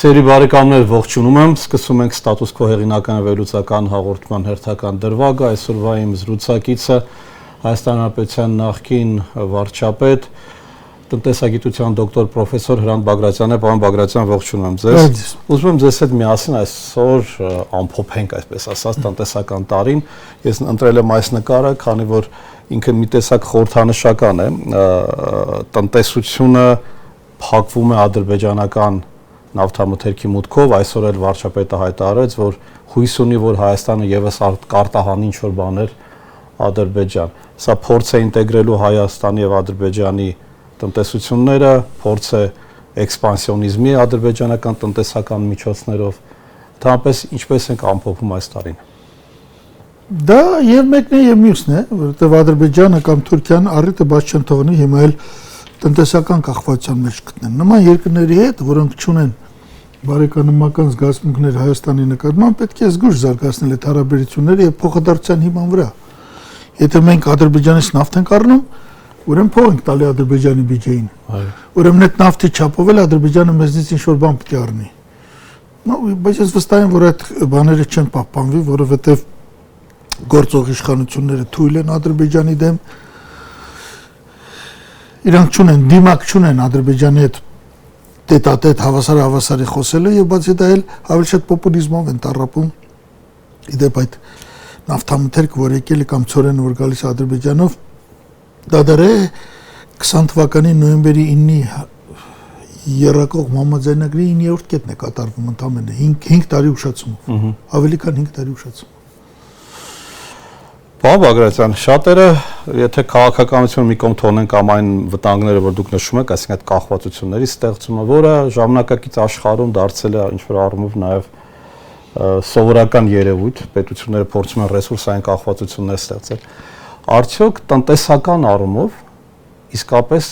Սերի բարեկամներ ողջունում եմ, սկսում ենք ստատուս քո հեղինական վերլուծական հաղորդման հերթական դրվագը, այսօրվա իմ զրուցակիցը Հայաստան Հանրապետության նախկին վարչապետ, տնտեսագիտության դոկտոր պրոֆեսոր Հրանտ Բագրատյանն է, պարոն Բագրատյան, ողջունում եմ ձեզ։ Ուզում եմ ձեզ հետ միասին այսօր ամփոփենք, այսպես ասած, տնտեսական տարին։ Ես ընտրել եմ այս նկարը, քանի որ ինքը մի տեսակ խորհրդանշական է, տնտեսությունը փակվում է ադրբեջանական նավթամթերքի մուտքով, այսօր էլ վարչապետը հայտարարեց, որ հույս ունի, որ Հայաստանը եւս կարտահանի ինչ-որ բաներ Ադրբեջան։ Սա փորձ է ինտեգրելու Հայաստանի եւ Ադրբեջանի տնտեսությունները, փորձ է էքսպանսիոնիզմի ադրբեջանական տնտեսական միջոցներով։ Դրանպես ինչպես ենք ամփոփում այս տարին։ Դա եւ մեկն է եւ մյուսն է, որովհետեւ Ադրբեջանը կամ Թուրքիան առիթը բաց չեն թողնի հիմա էլ տնտեսական կախվածության մեջ գտնեն։ Նման երկրների հետ, որոնք չունեն բարեկամական զգացմունքներ Հայաստանի նկատմամբ, պետք է զգույշ զարգացնել այդ հարաբերությունները եւ փոխադարձության հիման վրա։ Եթե մենք Ադրբեջանից նավթ ենք առնում, ուրեմն փող ենք տալի Ադրբեջանի բյուջեին։ Ուրեմն այդ նավթի չափով էլ Ադրբեջանը մեզնից ինչ-որ բան պետք է առնի։ Բայց ես վստահ եմ, որ այդ բաները չեն պահպանվի, որովհետեւ գործող իշխանությունները թույլ են Ադրբեջանի դեմ։ Իրանք չունեն, դիմակ չունեն Ադրբեջանի հետ տետատետ հավասարի խոսելը եւ բացի դա էլ ավելի շատ պոպուլիզմով են տառապում։ Իդեպ այդ նավթամթերքը, որ եկել է կամ ծորենը, որ գալիս Ադրբեջանով, դադարե 20 թվականի նոյեմբերի 9-ի երակող համաձայնագրի 9-րդ կետն է կատարվում ընդամենը 5 տարի ուշացումով։ Ավելի քան 5 տարի ուշացում։ Պարոն Բագրատյան, շատերը, եթե քաղաքականությունը մի կողմ թողնենք կամ այն վտանգները, որ դուք նշում եք, այսինքն այդ կախվածությունների ստեղծումը, որը ժամանակակից աշխարհում դարձել է ինչ-որ առումով նաև սովորական երևույթ, պետությունները փորձում են ռեսուրսային կախվածություններ ստեղծել։ Արդյոք տնտեսական առումով իսկապես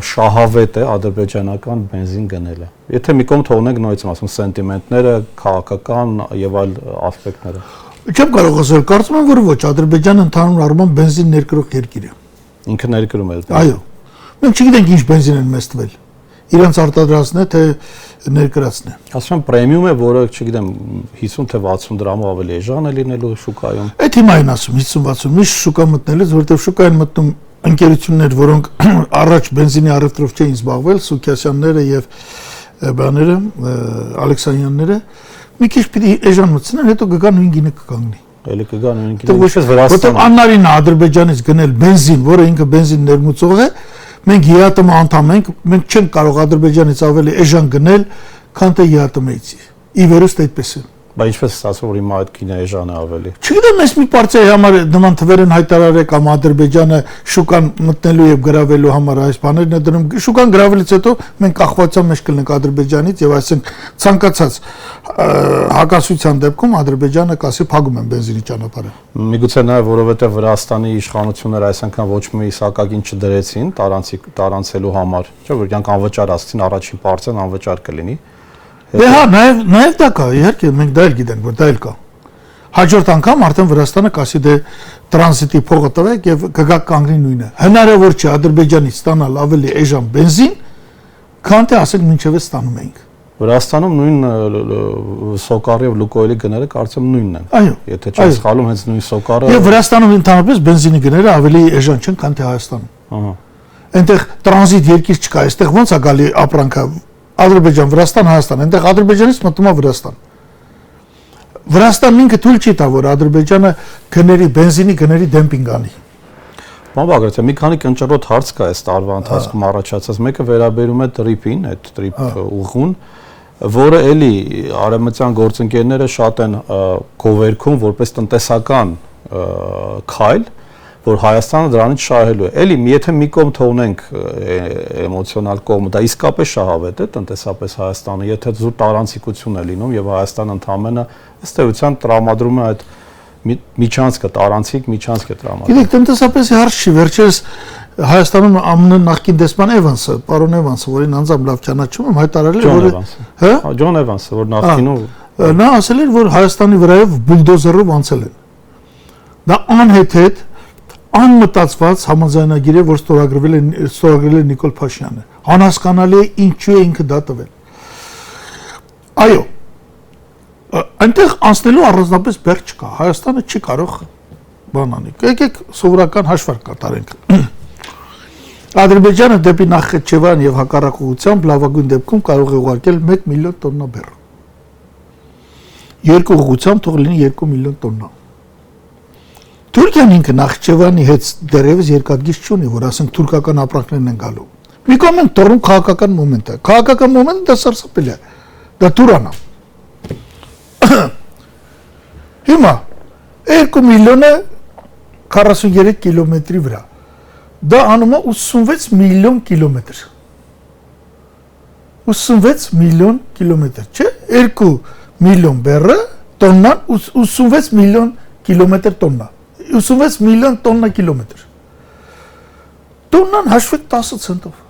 շահավետ է ադրբեջանական բենզին գնելը։ Եթե մի կողմ թողնենք նույնիսկ եմ ասում սենտիմենտները, քաղաքական եւ այլ ասպեկտները։ Չեմ կարող ասել, կարծում եմ, որ ոչ, Ադրբեջանը ընդհանուր առմամբ բենզին ներկրող երկիր է։ Ինքը ներկրում է։ Այո։ Մենք չգիտենք ինչ բենզին են մեզ տվել։ Իրանց արտադրածն է, թե ներկրածն է։ Ասում եմ պրեմիում է, որը, չգիտեմ, 50 թե 60 դրամով ավելի էժան է լինելու շուկայում։ Այդ հիմա են ասում 50-60, միշտ շուկա մտնելուց, որովհետև շուկային մտնում ընկերություններ, որոնք առաջ բենզինի առևտրով չէին զբաղվել, Սուքիասյանները եւ բաները, Ալեքսանյանները, մի քիչ պիտի էժան մտցնեն, հետո կգան 9-ը կկանգնի։ Էլի կգան 9-ը։ Ինչպես Վրաստանը։ Որտեղ աննարին է Ադրբեջանից գնել բենզին, որը ինքը բենզին ներմուծող է, մենք ԵԱՏՄ անդամ ենք, մենք չենք կարող Ադրբեջանից ավելի էժան գնել, քան թե ԵԱՏՄ-ից։ Ի վերջո այդպես է։ Բայց ինչպես ասում, որ հիմա այդ կինը էժան է ավելի։ Չգիտեմ, ես մի պարծայի համար նման թվեր են հայտարարել կամ Ադրբեջանը շուկան մտնելու եւ գրավելու համար այս բաներն է դնում։ Շուկան գրավելուց հետո մենք կախվածության մեջ կլինենք Ադրբեջանից եւ այսինքն ցանկացած հակասության դեպքում Ադրբեջանը կասի փակում են բենզինի ճանապարհը։ Միգուցե նաեւ որովհետեւ Վրաստանի իշխանությունները այս անգամ ոչ մի սակագին չդրեցին տարանցելու համար, չէ՞ որ իրանք անվճար ասցին առաջին պարծեն անվճար կլինի։ Դե հա, նաև դա կա, իհարկե, մենք դա էլ գիտենք, որ դա էլ կա։ Հաջորդ անգամ արդեն Վրաստանը կասի դե տրանզիտի փողը տվեք եւ կգա կանգնի նույնը։ Հնարավոր չէ Ադրբեջանից ստանալ ավելի էժան բենզին, քան թե ասենք մինչև ստանում էինք։ Վրաստանում նույն Սոկարի եւ Լուկոյլի գները կարծեմ նույնն են։ Այո։ Եթե չեմ սխալվում, հենց նույն Սոկարը։ Եվ Վրաստանում ընդհանրապես բենզինի գները ավելի էժան չեն, քան թե Հայաստանում։ Ահա։ Այնտեղ տրանզիտ երկիր չկա, այստեղ ո՞նց է գալի ապրանքը Ադրբեջան, Վրաստան, Հայաստան, այնտեղ Ադրբեջանից մտնում է Վրաստան։ Վրաստանն ինքը թույլ չի տա, որ Ադրբեջանը բենզինի գների դեմպինգ անի։ Պարոն Բագրատյան, մի քանի կնճռոտ հարց կա այս տարվա ընթացքում առաջացած։ Մեկը վերաբերում է տրիպին, այդ տրիպ ուղղուն, որը էլի արևմտյան գործընկերները շատ են գովերքում որպես տնտեսական քայլ, որ Հայաստանը դրանից շահելու է։ Էլի եթե մի կողմ թողնենք էմոցիոնալ կողմը, դա իսկապես շահավետ է տնտեսապես Հայաստանը, եթե զուտ տարանցիկություն է լինում եւ Հայաստանը ընդհանրապես ըստ էության տրամադրում է այդ միջանցքը, տարանցիկ միջանցք է տրամադրում։ Գիտեք, տնտեսապես հարց չի, վերջերս Հայաստանում ԱՄՆ նախկին դեսպան Էվանսը, պարոն Էվանսը, որին անձամբ լավ ճանաչում եմ, հայտարարել է, որ հա, Ջոն Էվանսը, որ նախկինում նա ասել էր, որ Հայաստանի վրայով բուլդոզերով անցել են։ Դա անհեթեթ անմտածված համաձայնագիր է, որ ստորագրել է Նիկոլ Փաշինյանը։ Անհասկանալի է ինչու է ինքը դա տվել։ Այո, այնտեղ անցնելու առանձնապես բեռ չկա, Հայաստանը չի կարող բան անի, եկեք սովորական հաշվարկ կատարենք, Ադրբեջանը դեպի Նախիջևան և հակառակուղությամբ լավագույն դեպքում կարող է ուղարկել 1 միլիոն տոննա բեռ, երկու ուղղությամբ թող լինի 2 միլիոն տոննա, Թուրքիան ինքը Նախիջևանի հետ դեռևս երկաթգիծ չունի, որ ասենք թուրքական ապրանքներն են գալու, մի կողմ են տորում քաղաքական մոմենտը դա սարսափելի է, դա Տուրան է, հիմա 2 միլիոնը 43 կիլոմետրի վրա, դա անում է 86 միլիոն կիլոմետր, 86 միլիոն կիլոմետր, չէ, 2 միլիոն բեռը, տոննան 86 միլիոն կիլոմետր տոննա, 86 միլիոն տոննա կիլոմետր, տոննան հաշվեք 10 ցենտով,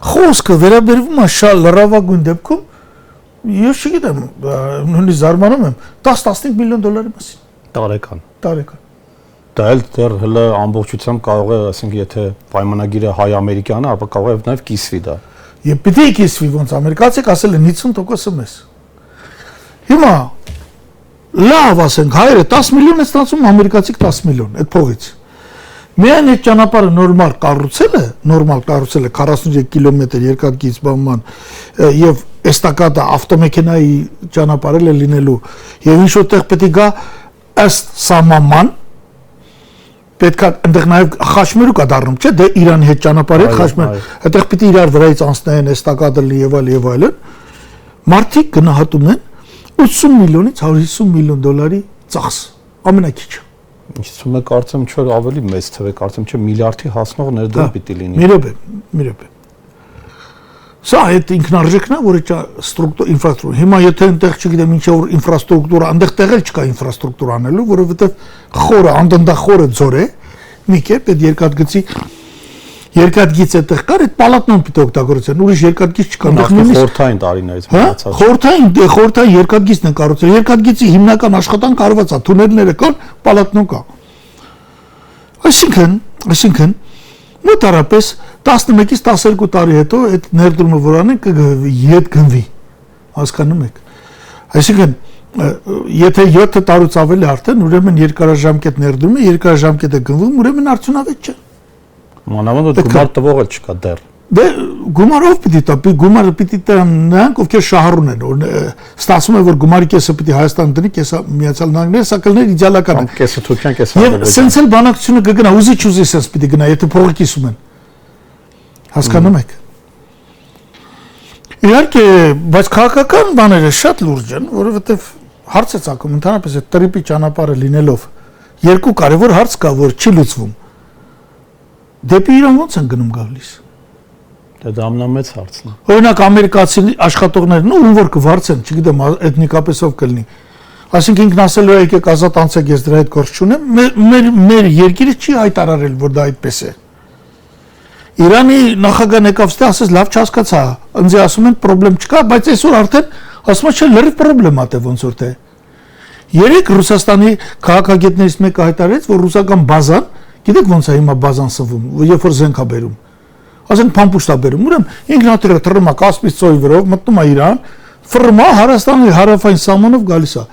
խոսքը վերաբերվում է շալ լրավագույն դեպքում, ես չգիտեմ, նույնիսկ զարմանում եմ, 10-15 միլիոն դոլարի մասին, տարեկան, դա էլ դեռ հələ ամբողջությամբ կարող է, ասենք, եթե պայմանագիրը հայ-ամերիկյան է, ապա կարող է նաև կիսվի դա։ Եվ պիտի կիսվի, ոնց ամերիկացիք ասել են 50%-ը մեզ։ Հիմա լավ ասենք, հայերը 10 միլիոն է ստացում, ամերիկացիք 10 միլիոն, այդ փողից։ Միայն այդ ճանապարհը նորմալ կառուցել է 43 կիլոմետր երկաթգիծ բանման եւ էստակադը ավտոմեքենայի ճանապարհել է լինելու եւ ինչ որտեղ պետք է գա ըստ սահմանման պետք է այնտեղ նաեւ խաչմերուկ է դառնում, չէ՞, դե Իրանի հետ ճանապարհի խաչմեր, այդտեղ պետք է իրար վրայից անցնեն, էստակադը եւ այլն։ Մարդիկ գնահատում են 80 միլիոնից 150 միլիոն դոլարի ծախս, ամենակիչը։ Ինչ թվում է, կարծեմ չէ ավելի մեծ թվե, կարծեմ չէ միլիարդի հասնող ներդրում պիտի լինի։ Մի րոպե։ Սա այդ ինքնարժեքն է, որ ինֆրաստրուկտուրա։ Հիմա եթե այնտեղ չգիտեմ ինչ որ ինֆրաստրուկտուրա, այնտեղ տեղել չկա ինֆրաստրուկտուրա անելու, որովհետև խորը, անդնդախորը ձոր է, մի կերպ այդ երկաթգիծ այդտեղ կար, այդ պալատնան պիտի օգտագործեն, ուրիշ երկաթգիծ չկա, այնտեղ նույնիսկ խորհրդային տարիներից մնացած։ Խորհրդային երկաթգիծն են կառուցել, երկաթգիծի հիմնական աշխատանք արված է, թունելները կան, պալատնոն կա։ Այսինքն մոտարապես 11-ից 12 տարի հետո այդ ներդրումը որ անեն կգնվի, հասկանում եք։ Այսինքն եթե 7 տարուց ավելի արդեն ուրեմն երկարաժամկետ ներդրումը, երկարաժամկետը գնվում, ուրեմն արդյունավետ չէ։ Մանավանդ գումար տվող էլ չկա դեռ։ Դե գումարով պիտի տա, գումարը պիտի տան նրանք, ովքեր շահառուն են, ստացվում է որ գումարի կեսը պիտի Հայաստան դնի, կեսը Միացյալ Նահանգներ, սակալներ իդեալական է։ Կեսը Թուրքիան, կեսը Ադրբեջանը։ Եվ սենց էլ բանակցությունը կգնա, ուզի սենց պիտի գնա, եթե փողը կիսում են։ Հասկանում եք։ Իհարկե, բայց քաղաքական բաները շատ լուրջ են, որովհետև հարց է ցակում, ընդհանրապես այդ տրիպի ճանապարհը լինելով երկու կարևոր հարց կա, որ չի լուծվում։ Դեպի Իրան ո՞նց են գնում գալիս։ Դա ամենամեծ հարցն է։ Օրինակ ամերիկացի աշխատողներն ում որ կվարձեն, չգիտեմ, էթնիկապես ով կլինի։ Այսինքն ինքն ասելու է եկեք ազատ անցեք, ես դրա հետ գործ չունեմ, մեր երկիրը չի հայտարարել, որ դա այդպես է։ Իրանի նախագահն եկավ ստե ասես լավ չհասկացա, ինձ ասում են խնդրեմ չկա, բայց այսօր արդեն ասում են չէ լրիվ խնդրեմ ա թե ոնց որ թե։ Երեք Ռուսաստանի քաղաքագետներից մեկը հայտարարեց, որ ռուսական բազան, գիտեք ոնց է հիմա բազան սվում, երբ որ զենք է բերում։ Ասենք փամփուշտ է բերում, ուրեմն ինքնաթիռը թռնում է Կասպից ծովի վրով, մտնում է Իրան, ֆռմա Հայաստանի հարավային սահմանով գալիս է։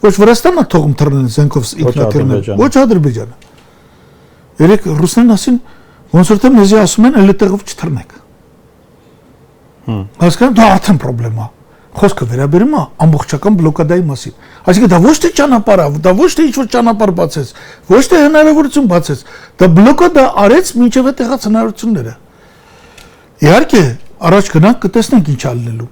Ոչ Վրաստանն է թողում թռնել զենքով ինքնաթիռներ, ոչ Ադրբեջանը։ Երեք ռուսներն ասին ոնց որ թե մեզ ասում են էլի տեղով չթռնեք։ Հասկանում դա արդեն խնդրեմ է։ Խոսքը վերաբերում է ամբողջական բլոկադայի մասին։ Այսինքն դա ոչ թե ճանապարհ է, դա ոչ թե ինչ-որ ճանապարհ բացեց, ոչ թե հնարավորություն բացեց, դա բլոկադա արեց մինչև այդ եղած հնարավորությունները։ Իհարկե, առաջ գնանք կտեսնենք ինչ ալնելու։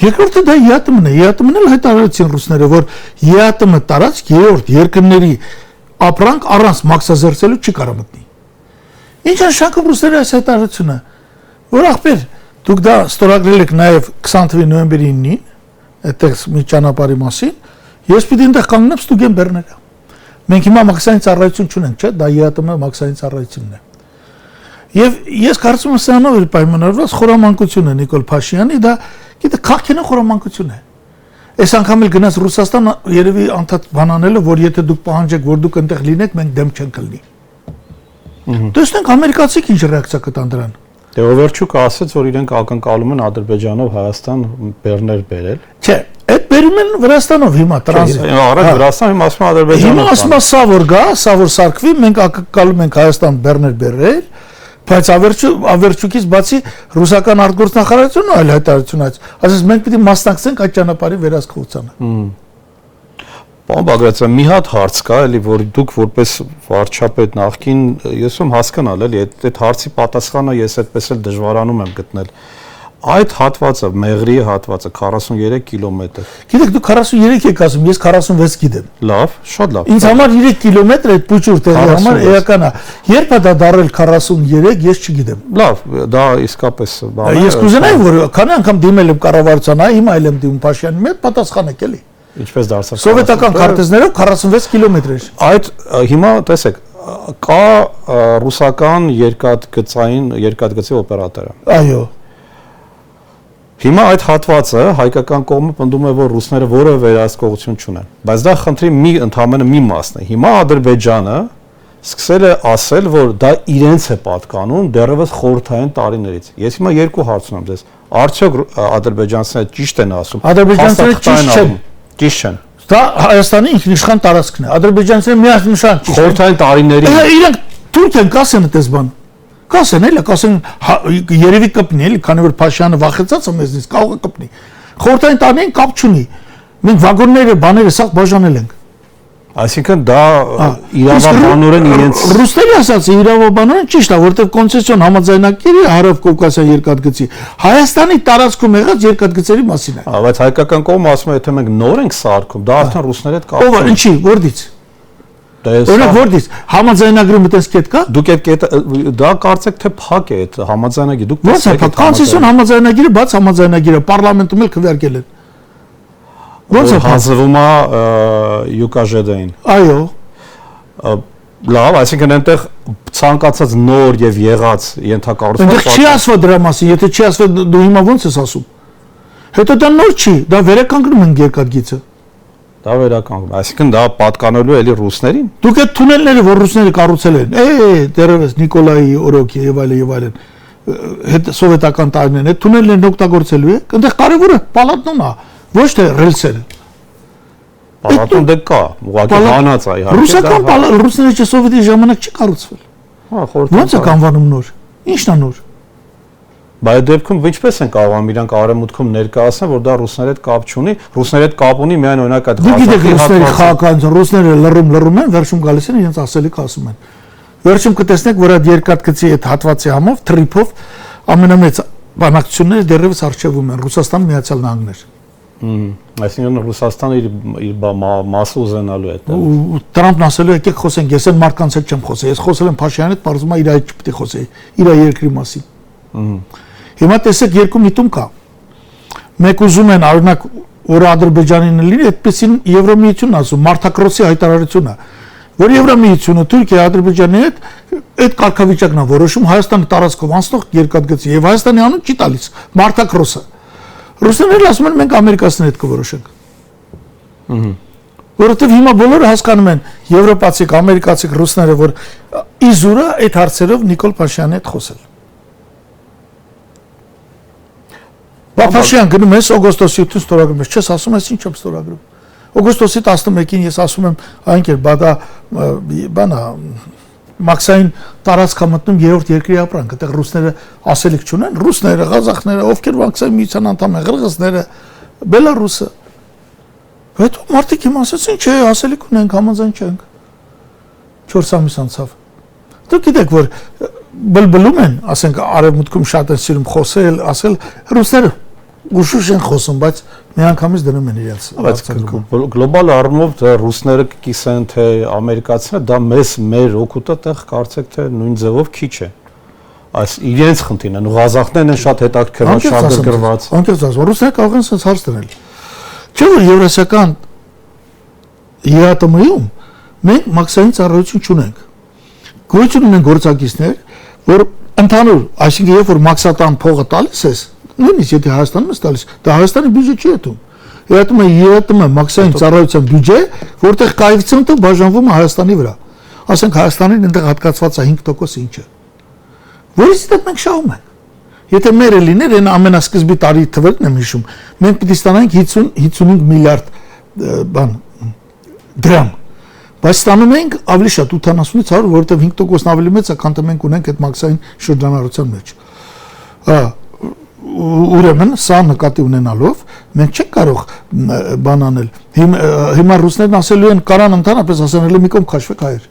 Երկրորդը դա ԵԱՏՄ-ն է, ԵԱՏՄ-ն էլ հայտարարեցին ռուսները, որ ԵԱՏՄ տարած երրորդ երկրների ապրանք առանց մաքսազերծելու չի կարող մտնի։ Ինչ նշանակում ռուսների այս հայտարարությունը, որ ախպեր դուք դա ստորագրել եք նաև 20 նոյեմբերի 9-ին, այդտեղ մի ճանապարհի մասին, ես պիտի այնտեղ կանգնեմ ստուգեմ բեռները։ Մենք հիմա մաքսային ծառայություն չունենք, չէ՞, դա ԵԱՏՄ մաքսային ծառայությունն է։ Եվ ես կարծում եմ սրանով էլ պայմանավորված խորամանկություն է Նիկոլ Փաշինյանի, դա գիտեք քաղաքին խորամանկություն է։ Այս անգամ էլ գնաց Ռուսաստան երևի անդադ բանանելը, որ եթե դուք պահանջեք, որ դուք այնտեղ լինեք, մենք դեմ չենք լինի։ Տեսնենք ամերիկացիք ինչ ռեակցիա կտան դրան։ Դե Օվերչուկը ասաց, որ իրենք ակնկալում են Ադրբեջանով Հայաստան բեռներ բերել։ Չէ, այդ բերում են Վրաստանով հիմա տրանզիտ։ Առաջ Վրաստան, հիմա ասում Ադրբեջանով։ Հիմա ասում է սա որ գա, սա որ սարքվի, մենք ակնկալում ենք Հայաստան բեռներ բերել, բայց Ավերչուկից բացի ռուսական արտգործնախարարությունը այլ հայտարարություն այց։ Ասես մենք պիտի մասնակցենք այդ ճանապարհի վերահսկողությանը։ Պարոն Բագրատյան, մի հատ հարց կա, էլի որ դուք որպես վարչապետ նախկին, ես ում հասկանալ, էլի այդ հարցի պատասխանը ես այդպես էլ դժվարանում եմ գտնել։ Այդ հատվածը, Մեղրիի հատվածը 43 կիլոմետր։ Գիտեք, դուք 43 եք ասում, ես 46 գիտեմ։ Լավ, շատ լավ։ Ինձ համար 3 կիլոմետր այդ փուճուր տեղի համար էական է։ Երբ է դա դարել 43, ես չգիտեմ։ Լավ, դա իսկապես բան է։ Ես կուզենայի, որ քանի անգամ դիմել եմ կառավարության, հիմա էլ եմ դիմում Փաշյանին, մեծ պատասխանեք էլի։ Ինչպես դարձավ։ Սովետական քարտեզներով 46 կիլոմետր էր։ Այդ հիմա տեսեք, կա ռուսական երկաթգծի օպերատորը։ Այո։ Հիմա այդ հատվածը հայկական կողմը պնդում է, որ ռուսները որևէ վերահսկողություն չունեն, բայց դա խնդրի ընդամենը մի մասն է։ Հիմա Ադրբեջանը սկսել է ասել, որ դա իրենց է պատկանում դեռևս խորհրդային տարիներից։ Ես հիմա երկու հարց ունեմ ձեզ։ Արդյոք ադրբեջանցիները ճիշտ են ասում։ Ադրբեջանցիները ճիշտ չեն։ Ճիշտ չեն։ Դա Հայաստանի ինքնիշխան տարածքն է։ Ադրբեջանցիները միանշան ճիշտ։ Խորհրդային տարիների։ Իրենք Թուրքիան կասեն այդպես բան։ Կասեն էլի, կասեն երևի կպնի էլի, քանի որ Փաշյանը վախեցած է մեզնից, կարող է կպնի։ Խորհրդային տարիներին կապ չունի։ Մենք վագոնները, բաները սաղ բաժանել ենք։ Այսինքն դա իրավաբանորեն իրենց ռուսների ասած իրավաբանորեն ճիշտ է, որովհետև կոնցեսիոն համաձայնագիրը Հարավ Կովկասյան երկաթգծի Հայաստանի տարածքում եղած երկաթգծերի մասին է։ Բայց հայկական կողմը ասում է, եթե մենք նոր ենք սարքում, դա արդեն ռուսների հետ կապ չունի։ Ո՞վ, ինչի, որտից։ Օրինակ որտից համաձայնագրում այդպես կետ կա։ Դուք այդ կետը դա կարծեք թե փակ է այդ համաձայնագիրը։ Դուք ո՞նց է փակ։ Կոնցեսիոն համաձայնագիրը բաց համաձայնագիրը պարլամենտում էլ քվեարկել են։ Ո՞նց է հանձնվում է յուկաժեդային։ Այո։ Լավ, այսինքն այնտեղ ցանկացած նոր եւ եղած ենթակառուցվածք։ Այնտեղ չի ասվում դրա մասին, եթե չի ասվում դու հիմա ո՞նց ես ասում։ Հետո դա նոր չի, դա վերականգնում են երկաթգիծը։ Դա վերականգնում, այսինքն դա պատկանելու է էլի ռուսներին։ Դուք այդ թունելները, որ ռուսները կառուցել են, դեռևս Նիկոլայի օրոքի եւ այլն, հետ սովետական տարիներին, այդ թունելներն օգտագործելու է, այնտեղ կարևորը պալատն է, ոչ թե ռելսերը։ Պալատում դե կա, ուղղակի հանած է իհարկե։ Ռուսական ռուսները չէ սովետի ժամանակ չի կառուցվել։ Հա, խորհրդային։ Ո՞նց է կանվանում նոր։ Ի՞նչն է նոր։ Բայց դեպքում ինչպես են կարողանում իրանք արևմուտքում ներկայացնել, որ դա ռուսների հետ կապ չունի, ռուսների հետ կապ ունի միայն օրինակ այդ Ղազախի ռուսները լռում են, վերջում գալիս են իրենց ասելիք ասում են։ Վերջում կտեսնեք, որ այդ երկաթգծի այդ հատվածի համով թրիփով ամենամեծ բանակցությունները դեռևս արժևում են Ռուսաստան Միացյալ Նահանգներ։ Այսինքն Ռուսաստանը իր մասը ուզենալու է դա։ Տրամպն ասելու է, եկեք խոսենք, ես այն մարդկանց հետ չեմ խոսել, ես խոսել եմ Փաշյանի հետ, բարձում է իր այդ չպետք է խոսեի, իր երկրի մասին։ Հիմա տեսեք երկու միտում կա։ Մեկ ուզում են օրինակ որ Ադրբեջանին լինի, այդպեսին Եվրոմիությունն ասում, Մարտակրոսի հայտարարությունը, որ Եվրոմիությունը Թուրքիա Ադրբեջանի հետ այդ կարգավիճակն է որոշում Հայաստանի տարածքով անցնող երկաթգծի եւ Հայաստանի անուն չի տալիս Մարտակրոսը։ Ռուսները ասում են մենք ամերիկացիների հետ կորոշենք։ Որովհետեւ հիմա բոլորը հասկանում են եվրոպացիք, ամերիկացիք, ռուսները, որ իզուրա այդ հարցերով Նիկոլ Փաշյանի հետ խոսել։ Փաշյան գնում ես օգոստոսի 8-ին ստորագրում ես, չես ասում ես ինչ եմ ստորագրում։ Օգոստոսի 11-ին ես ասում եմ, այնքեր բադա բանա մաքսային տարածքա մտնում երրորդ երկրի ապրանք, այդտեղ ռուսները ասելիք չունեն, ռուսները, ղազախները, ովքեր մաքսային միության անդամ են, ղրղզները, Բելարուսը։ Հետո մարդիկ իմ ասեցին, չէ, ասելիք ունենք, համաձայն չենք։ 4 ամիս անցավ։ Դուք գիտեք, որ բլբլում են, ասենք արևմուտքում շատ են սիրում խոսել, ասել ռուսները ուշուշ են խոսում, բայց միանգամից դնում են իրենց։ Բայց գլոբալ առումով թե ռուսները կիսեն, թե ամերիկացիները, դա մեր օգուտը տեղ կարծեք թե նույն ձևով քիչ է։ Այս իրենց խնդիրն են, ղազախներն են շատ հետաքրքրված, շատ գրգռված։ Անկեղծ ասում, ռուսները կարող են sense հարց դնել։ Չէ՞ որ եվրասիական ԵԱՏՄ-ում մենք մաքսային ծառայություն չունենք։ Գոյություն ունեն գործակիցներ, որ ընդհանուր, այսինքն երբ որ մաքսատան փողը տալիս ես, նույնիսկ եթե Հայաստանում ես տալիս, դա Հայաստանի բյուջե չի ետում։ ԵԱՏՄ մաքսային ծառայության բյուջե, որտեղ կոэффիցիենտը բաժանվում է Հայաստանի վրա։ Ասենք Հայաստանին այնտեղ հատկացված է 5% ինչը։ Որից դեռ մենք շահում ենք։ Եթե մերը լիներ, այն ամենասկզբի տարի թվերն եմ հիշում, մենք պիտի ստանանք 55 միլիարդ բան դրամ։ Բայց ստանում ենք ավելի շատ 80-ից 100, որովհետև 5%-ն ավելի մեծ է, քան թե մենք ունենք այդ մաքսային շրջանառության մեջ։ Ուրեմն սա նկատի ունենալով մենք չենք կարող բան անել։ Հիմա ռուսներն ասելու են կարան ընդհանրապես ասանել մի կողմ քաշվեք հայեր։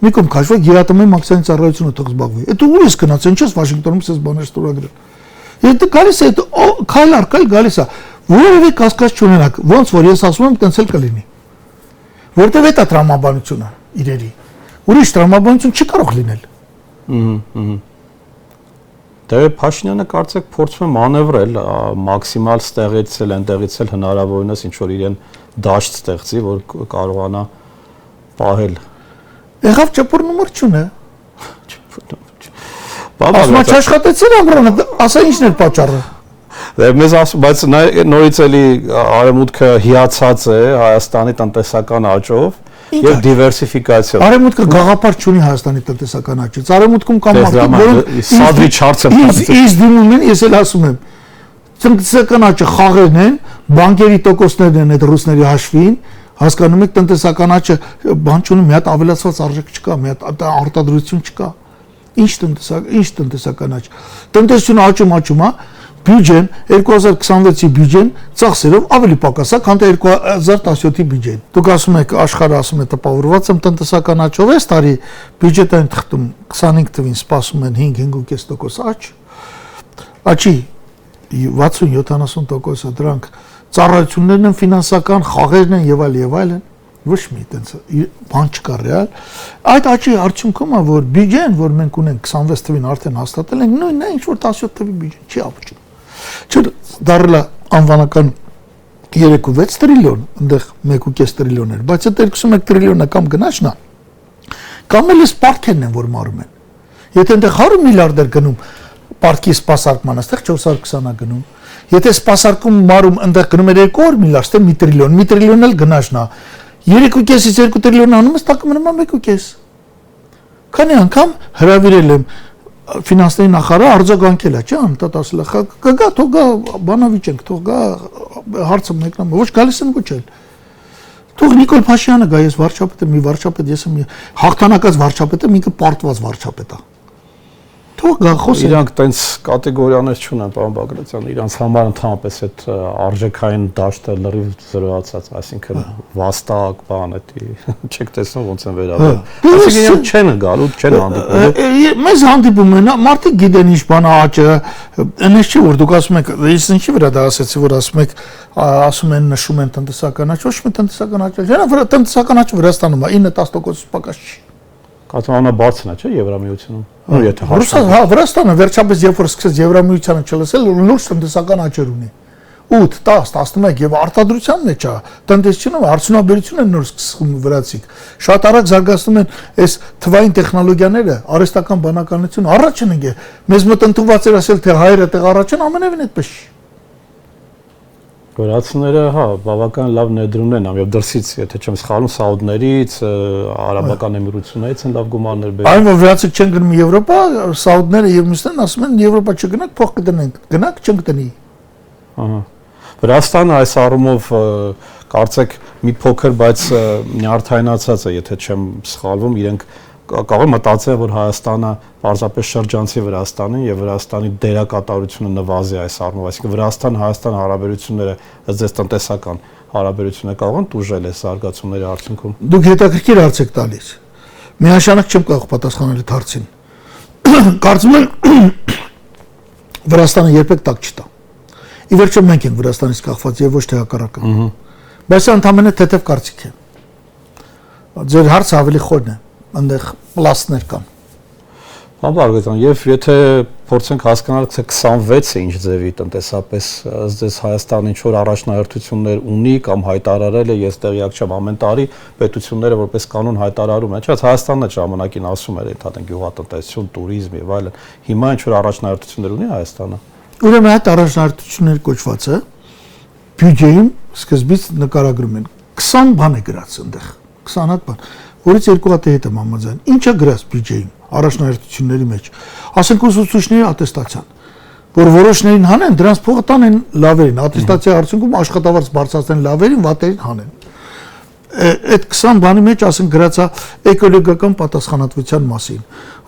Մի կողմ քաշվեք գերատոմի մաքսային ծառայությունը թող զբաղվի։ Այդ ուր ես գնացել, ինչպես Վաշինգտոնում ես բաներ ստորագրել։ Եթե գալիս է քայլ առ քայլ գալիս է, որևէ կասկած չունենաք, ոնց որ ես ասում եմ, տենց էլ կլինի։ Որտեւ է դա տրամաբանությունը իրերի։ Ուրիշ տրամաբանություն չի կարող լինել։ Դե Փաշինյանը կարծեք փորձում է մանևրել, մաքսիմալ ստեղեցել, այնտեղից էլ հնարավորինս ինչ որ իրեն դաշտ ստեղծի, որ կարողանա պահել։ Եղավ ճպուր նոմր չունե։ Ասում է չաշխատեցին ամռանը, ասա ինչն էր պատճառը։ Դե մեզ ասում, բայց նորից էլի արևմուտքը հիացած է Հայաստանի տնտեսական աճով եւ դիվերսիֆիկացիայով։ Արևմուտքը գաղափար չունի Հայաստանի տնտեսական աճից։ Արևմուտքում կան մարդիկ, որոնք սադրի չարցը իսկ դիմում են, ես էլ ասում եմ, տնտեսական աճը խաղերն են, բանկերի տոկոսներն են այդ ռուսների հաշվին, հասկանում եք տնտեսական աճը բան չունի, մի հատ ավելացված արժեք չկա, մի հատ արտադրություն չկա։ Ինչ տնտեսական աճ։ Տնտեսությունը աճում է, բյուջեն 2026-ի բյուջեն ծախսերով ավելի պակաս է, քան թե 2017-ի բյուջեն։ Դուք ասում եք աշխարհը ասում է տպավորված եմ տնտեսական աճով, այս տարի բյուջետային թղթում 25 թվին սպասում են 5.5% աճ։ Աճի 60-70% դրանք ծառայություններն են, ֆինանսական խաղերն են եւ այլն, ոչ մի այդպես բան չկա ռեալ։ Այդ աճի արդյունքում է, որ բյուջեն, որ մենք ունենք 26 թվին արդեն հաստատել ենք, նույնն է ինչ որ 17 թվի բյուջեն չի ապճում։ Դարել անվանական 3.6 տրիլիոն, այնտեղ 1.5 տրիլիոն էր, բայց այդ 21 տրիլիոնը կամ գնաճն է, կամ էլ սպարտքերն են, որ մարում են։ Եթե այնտեղ 100 միլիարդ էր գնում պարտքի սպասարկմանը, այստեղ 420-ա գնում։ Եթե սպասարկում մարում այնտեղ գնում էր 200 միլիարդ, այստեղ 1 տրիլիոն, 1 տրիլիոն էլ գնաճն է։ 3.5-ից 2 տրիլիոն անում ես, տակը մնում է 1.5։ Քանի անգամ հրավիրել եմ ֆինանսների նախարարը արձագանքել է, ջան, դա ասել է, կգա, թող գա, բանավիճենք, թող գա, հարցը մեկնամ, ոչ գալիս են ոչ էլ։ Թող Նիկոլ Փաշինյանը գա, ես վարչապետ եմ, մի վարչապետ, ես եմ հաղթանակած վարչապետ եմ, ինքը պարտված վարչապետ է։ Թող գա, խոսեն։ Իրանք տենց կատեգորիաներ չունեն, պարոն Բագրատյան, իրանց համար ընդհանրապես այդ արժեքային դաշտը լրիվ զրոացած, այսինքն վաստակ, բան, էդի չեք տեսնում ոնց են վերաբերվում։ Այսինքն իրանք չեն գալու, չեն հանդիպում։ Մեզ հանդիպում են, մարդիկ գիտեն ինչ բան է աճը, այնպես չի որ դուք ասում եք, ես ինչի վրա դա ասեցի, որ ասում են նշում են տնտեսական աճ, ոչ մի տնտեսական աճ չէ, տնտեսական աճը Վրաստանում է 9-10% պակաս չի։ Կաթողանաբարձն է, չէ, Եվրամիությունում։ Եթե Վրաստանը վերջապես երբ որ սկսեց Եվրամիությանը չլսել, լուրջ տնտեսական աճեր ունի։ 8, 10, 11 եւ արտադրության մեջ է, տնտեսությունը, արդյունաբերությունը նոր սկսում վրացիք։ Շատ արագ զարգացնում են այս թվային տեխնոլոգիաները, արհեստական բանականությունը, առաջ են ընկել։ Մեզ մոտ ընդունված էր ասել թե հայերը տեղ առաջ են, ամենևին այդպես չի։ Վրացիները, հա, բավական լավ ներդրումներ են, եւ դրսից, եթե չեմ սխալվում, Սաուդներից, Արաբական Էմիրություններից են լավ գումարներ բերում։ Այն որ վրացիք չեն գնում Եվրոպա, Սաուդները եւ մյուսներն ասում են Եվրոպա չգնաք, փող կդնենք, գնաք, չենք տնի։ Ահա։ Վրաստանը այս առումով կարծեք մի փոքր, բայց նյարդայնացած է, եթե չեմ սխալվում, իրենք կարող մտածել, որ Հայաստանը պարզապես շրջանցի Վրաստանին եւ Վրաստանի դերակատարությունը նվազի այս առումով, այսինքն Վրաստան-Հայաստան հարաբերությունները ըստ տնտեսական հարաբերությունները կարող են տուժել այս զարգացումների արդյունքում։ Դուք հետաքրքիր հարց եք տալիս։ Միանշանակ չեմ կարող պատասխանել այդ հարցին։ Կարծում եմ Վրաստանը երբեք տակ չտա։ Ի վերջո մենք ենք Վրաստանից կախված եւ ոչ թե հակառակը։ Բայց ընդհանրապես թեթև կարծիք է։ Ձեր հարցը ավելի խորն է, այնտեղ պլաստներ կան։ Պարոն Բարգրատյան, եւ եթե փորձենք հասկանալ, թե 26-ը ինչ ձևի տնտեսապես ըստ Հայաստանը ինչ որ առաջնահերթություններ ունի կամ հայտարարել է, ես տեղյակ չեմ, ամեն տարի պետությունները որպես կանոն հայտարարում են, չէ՞, Հայաստանն է ժամանակին ասում էր, ընդհանրեն գյուղատնտեսություն, туриզմ եւ այլն։ Հիմա ինչ որ առաջնահերթություններ ունի Հայաստանը։ Ուրեմն այդ առաջնահերթություններ կոչվածը բյուջեին սկզբից նկարագրում են 20 բան է գրած այնտեղ, 20 հատ բան, որից երկու հատ հետ եմ համաձայն։ Ինչա գրած բյուջեին, առաջնահերթությունների մեջ։ Ասենք ուսուցիչների ատեստացիան, որ որոշներին հանեն, դրանց փողը տանեն լավերին, ատեստացիայի արդյունքում աշխատավարձ բարձրացնեն լավերին, վատերին հանեն։ Այդ 20 բանի մեջ ասենք գրած է էկոլոգիական պատասխանատվության մասին։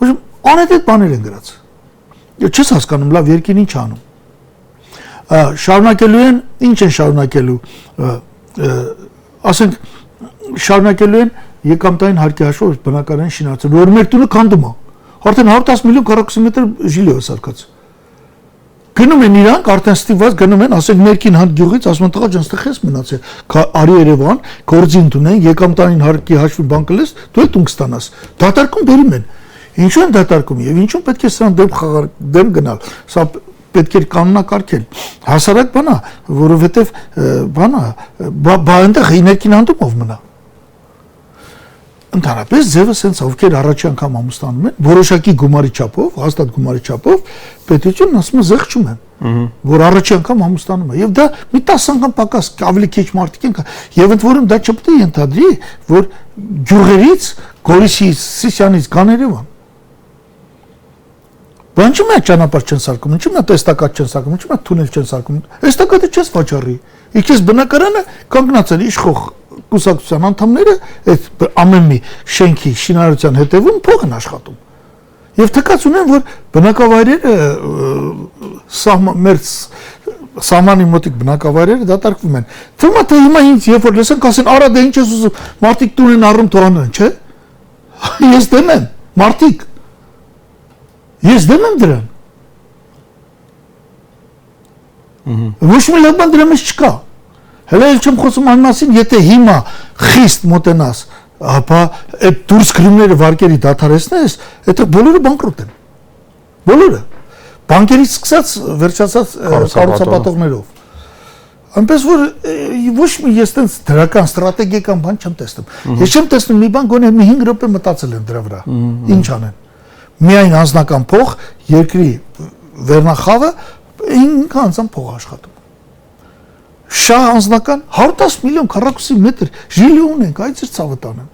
Ուրեմն անհետ բաներ են գրած։ Չես հասկանում, լավ երկին ինչ անում։ Շարունակելու են, ինչ են շարունակելու, ասենք շարունակելու են եկամտային հարկի հաշվով բնակարան շինարարություն, որ մեր տունը քանդում է։ Արդեն 110 միլիոն քառակուսի ժիլի է սարքած։ Գնում են իրանք, արդեն ստիպված գնում են, ասենք ներքին հատ գյուղից, ասում են տղա ջան, ստեղ ես մնացել, արի Երևան, գործի ընդունեն, եկամտային հարկի հաշվի բան կլես, դու էլ տուն կստանաս։ Դատարկում բերում են։ Ինչու են դատարկում եւ ինչու պետք է սրան դեմ գնալ։ Սա պետք է կանոնակարգել։ Հասարակ բան է, որովհետեւ բան է, այնտեղ ներքին հանդումով մնա։ Ընդհանրապես ձևը sense ովքեր առաջի անգամ ամուսնանում են, որոշակի գումարի չափով, հաստատ գումարի չափով, պետությունն ասում է զղջում են, որ առաջի անգամ ամուսնանում է։ Եվ դա մի 10 անգամ պակաս ավելի քիչ մարդիկ են, եւ ընդ որում դա չպետք է ենթադրի, որ գյուղերից, Գորիսից, Սիսյանից կան Երևան։ Բան չունի ճանապարհ չեն սարքում, ինչու՞ նա տեստակատ չեն սարքում, ինչու՞ նա թունել չեն սարքում։ Տեստակատը չես վաճառի։ Իքես բնակարանը կանգնած են իշխող կուսակցության անդամները այդ ամեն մի շենքի շինարարության հետևում փող են աշխատում։ Եվ թեկած ունեն, որ բնակավայրերը մեր սահմանի մոտիկ բնակավայրերը դատարկվում են։ Թվում է թե հիմա ինձ երբ որ լսենք, ասեն, արա դե ինչ ես ուզում, մարդիկ տուն են առում թողանան, չէ՞։ Ես դեմ եմ, մարդիկ։ Ես դեմ եմ դրան։ Ոչ մի լավ բան դրա մեջ չկա։ Հələ էլ չեմ խոսում այն մասին, եթե հիմա խիստ մոտենաս, ապա այդ դուրս գրումները վարկերի դադարեցնես, դա բոլորը բանկրոտ են։ Բոլորը։ Բանկերից սկսած վերջացած կառուցապատողներով։ Այնպես որ ոչ մի ես տենց դրական ստրատեգիական բան չեմ տեսնում։ Ես չեմ տեսնում մի բան գոնե մի 5 րոպե մտածել են դրա վրա։ Ինչ անեն։ Միայն անձնական փող, երկրի վերնախավը 5 անձան փող աշխատում։ Շահ անձնական 110 միլիոն քառակուսի մետր ժիլի ունենք, այդ ծեր ցավը տանեն։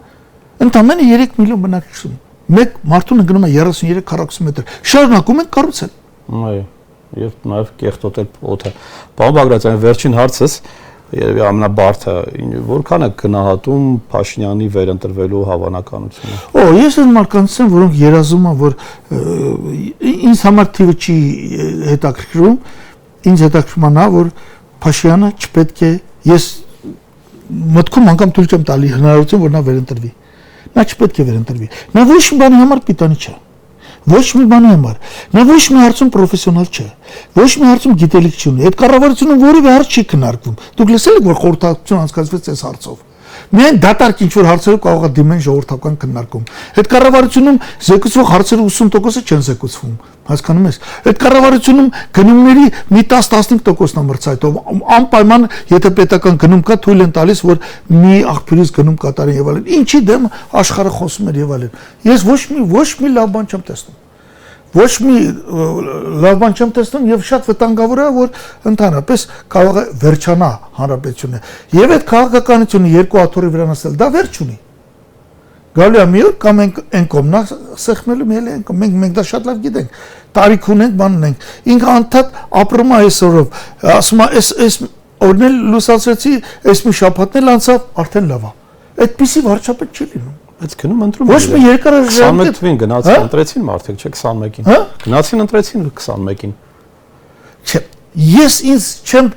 Ընդամենը 3 միլիոն բնակչություն։ Մեկ մարդուն գնում է 33 քառակուսի մետր։ Շարունակում են կառուցել։ Այո, եւ նաեւ կեղտոտել օդը։ Պարոն Բագրատյան, վերջին հարցս երևի ամենաբարդը, որքան է գնահատում Փաշինյանի վերընտրվելու հավանականությունը։ Ես այն մարդկանց եմ, որոնք երազում են, որ ինձ համար թիվը չի հետաքրքրում, ինձ հետաքրքրում է նա, որ Փաշինյանը չպետք է, ես մտքում անգամ թույլ չեմ տալի հնարավորություն, որ նա վերընտրվի։ Նա չպետք է վերընտրվի։ Նա ոչ մի բանի համար պիտանի չէ։ Ոչ մի բանի համար։ Նա ոչ մի հարցում պրոֆեսիոնալ չէ։ Ոչ մի հարցում գիտելիք չունի։ Այդ կառավարությունը որևէ հարց չի քննարկվում։ Դուք լսել եք, որ խորհրդակցություն անցկացվեց այս հարցով։ Միայն դատարկ ինչ-որ հարցերով կարող է դիմեն ժողովրդական քննարկում։ Այդ կառավարությունում զեկուցվող հարցերը 80%-ը չեն զեկուցվում, հասկանում ես։ Այդ կառավարությունում գնումների մի 10-15%-ն է մրցայթով։ Անպայման, եթե պետական գնում կա, թույլ են տալիս, որ մի աղբյուրից գնում կատարեն եւ այլն։ Ինչի դեմ աշխարհը խոսում էր եւ այլն։ Ես ոչ մի լավ բան չեմ տեսնում։ Ոչ մի լավ բան չեմ տեսնում եւ շատ վտանգավոր է, որ ընդհանրապես կարող է վերջանա հանրապետությունը։ Եվ այդ քաղաքականությունը երկու աթոռի վրա նստել, դա վերջ ունի։ Գալու է մի օր կամ այն կողմնա սեղմելու մի էլ մենք դա շատ լավ գիտենք։ Տարիք ունենք, բան ունենք։ Ինքը անդադ ապրում է այսօրով, ասում է, այս օրն էլ լուսացրեցի, այս մի շաբաթն էլ անցավ, արդեն լավ է։ Այդպիսի վարչապետ չի լինում։ Այդ գնում ընտրում։ Ոչ մի երկարաժամկետ 21 թվին գնացին ընտրեցին մարդիկ, չէ 21-ին։ Գնացին ընտրեցին 21-ին։ Չէ, ես ինձ չեմ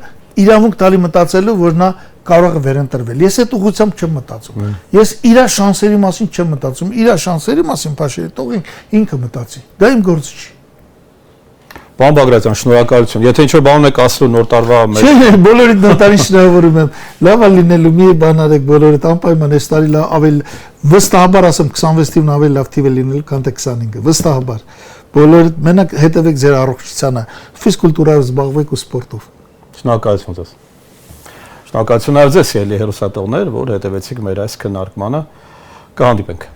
իրավունք տալի մտածելու, որ նա կարող է վերընտրվել։ Ես այդ ուղղությամբ չեմ մտածում։ Ես իր շանսերի մասին չեմ մտածում։ Իր շանսերի մասին Փաշինյանը թող ինքը մտածի։ Դա իմ գործը չի։ Պարոն Բագրատյան, շնորհակալություն։ Եթե ինչ-որ բան եք ասելու նոր տարվա մեջ։ Չէ, բոլորիդ նոր տարին շնորհավորում եմ։ Լավ է լինելու մի բան արեք բոլորիդ անպայման այս տարի ավելի վստահաբար ասեմ 26 թիվն ավելի լավ թիվ է լինելու, քան թե 25-ը։ Վստահաբար։ Բոլորիդ մենակ հետևեք ձեր առողջությանը, ֆիզկուլտուրայով զբաղվեք ու սպորտով։ Շնորհակալություն ձեզ։ Շնորհակալություն նաև ձեզ, ելի հեռուստատողներ, որ հետևեցիք մեր այս քննարկմանը։ Կհանդիպենք։